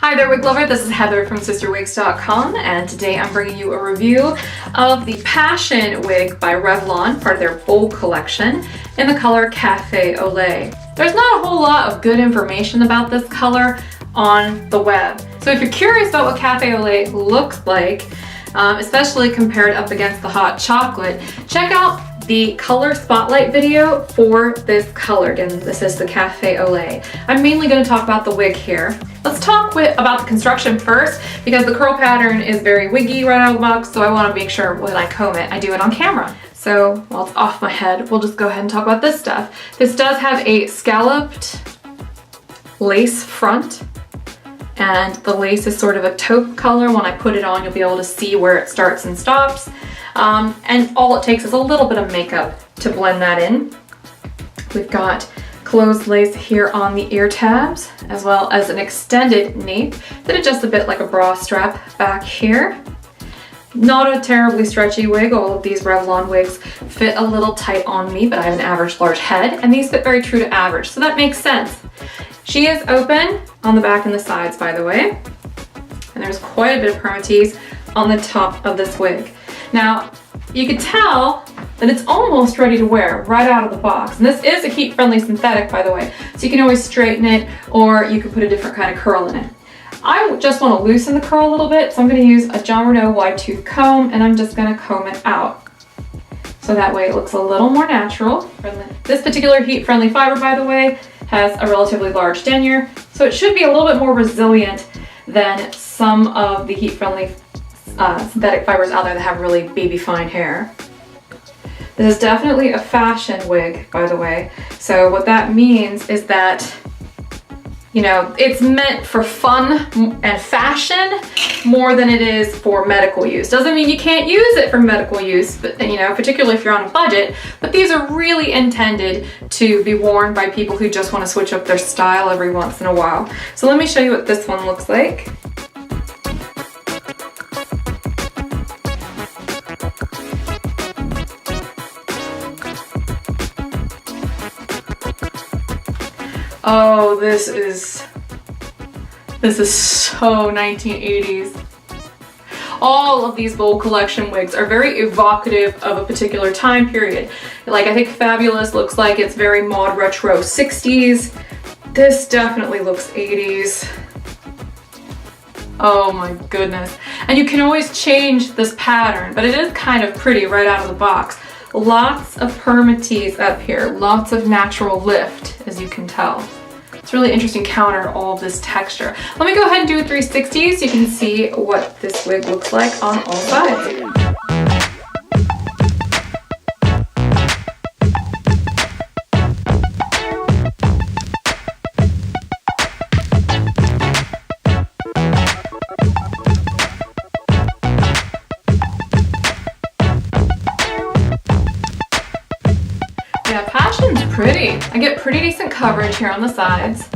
Hi there, wig lover. This is Heather from CysterWigs.com, and today I'm bringing you a review of the Passion wig by Revlon, part of their Bold collection, in the color Cafe au Lait. There's not a whole lot of good information about this color on the web, so if you're curious about what Cafe au Lait looks like, especially compared up against the hot chocolate, check out the color spotlight video for this color. Again, this is the Cafe au Lait. I'm mainly going to talk about the wig here. Let's talk about the construction first, because the curl pattern is very wiggy right out of the box, so I want to make sure when I comb it, I do it on camera. So while it's off my head, we'll just go ahead and talk about this stuff. This does have a scalloped lace front, and the lace is sort of a taupe color. When I put it on, you'll be able to see where it starts and stops. And all it takes is a little bit of makeup to blend that in. We've got closed lace here on the ear tabs, as well as an extended nape that adjusts a bit like a bra strap back here. Not a terribly stretchy wig. All of these Revlon wigs fit a little tight on me, but I have an average large head, and these fit very true to average, so that makes sense. She is open on the back and the sides, by the way, and there's quite a bit of permatease on the top of this wig. Now, you can tell that it's almost ready to wear right out of the box. And this is a heat-friendly synthetic, by the way, so you can always straighten it, or you can put a different kind of curl in it. I just want to loosen the curl a little bit, so I'm going to use a Jon Renau wide tooth comb, and I'm just going to comb it out. So that way it looks a little more natural. This particular heat-friendly fiber, by the way, has a relatively large denier, so it should be a little bit more resilient than some of the heat-friendly synthetic fibers out there that have really baby fine hair. This is definitely a fashion wig, by the way. So what that means is that, you know, it's meant for fun and fashion more than it is for medical use. Doesn't mean you can't use it for medical use, but, you know, particularly if you're on a budget, but these are really intended to be worn by people who just want to switch up their style every once in a while. So let me show you what this one looks like. Oh, this is so 1980s. All of these Bold collection wigs are very evocative of a particular time period. Like, I think Fabulous looks like it's very mod retro 60s. This definitely looks 80s. Oh my goodness. And you can always change this pattern, but it is kind of pretty right out of the box. Lots of permatease up here, lots of natural lift, as you can tell. It's really interesting counter all of this texture. Let me go ahead and do a 360 so you can see what this wig looks like on all sides. Yeah, Passion's pretty. I get pretty decent coverage here on the sides.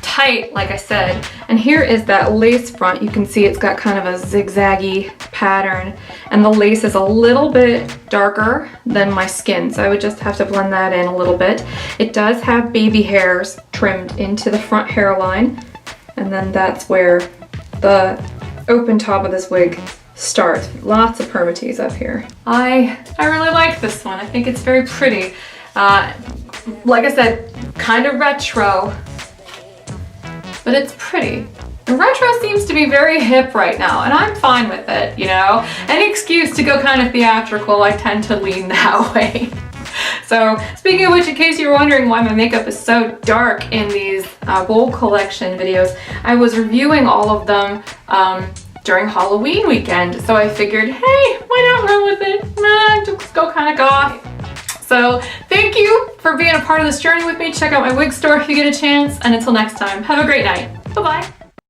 Tight, like I said. And here is that lace front. You can see it's got kind of a zigzaggy pattern. And the lace is a little bit darker than my skin, so I would just have to blend that in a little bit. It does have baby hairs trimmed into the front hairline. And then that's where the open top of this wig starts. Lots of permatease up here. I really like this one. I think it's very pretty. Like I said, kind of retro, but it's pretty. And retro seems to be very hip right now, and I'm fine with it, you know? Any excuse to go kind of theatrical, I tend to lean that way. So, speaking of which, in case you were wondering why my makeup is so dark in these Bold collection videos, I was reviewing all of them during Halloween weekend, so I figured, hey, why not run with it? Just go kind of goth. So thank you for being a part of this journey with me. Check out my wig store if you get a chance, and until next time, have a great night. Bye-bye.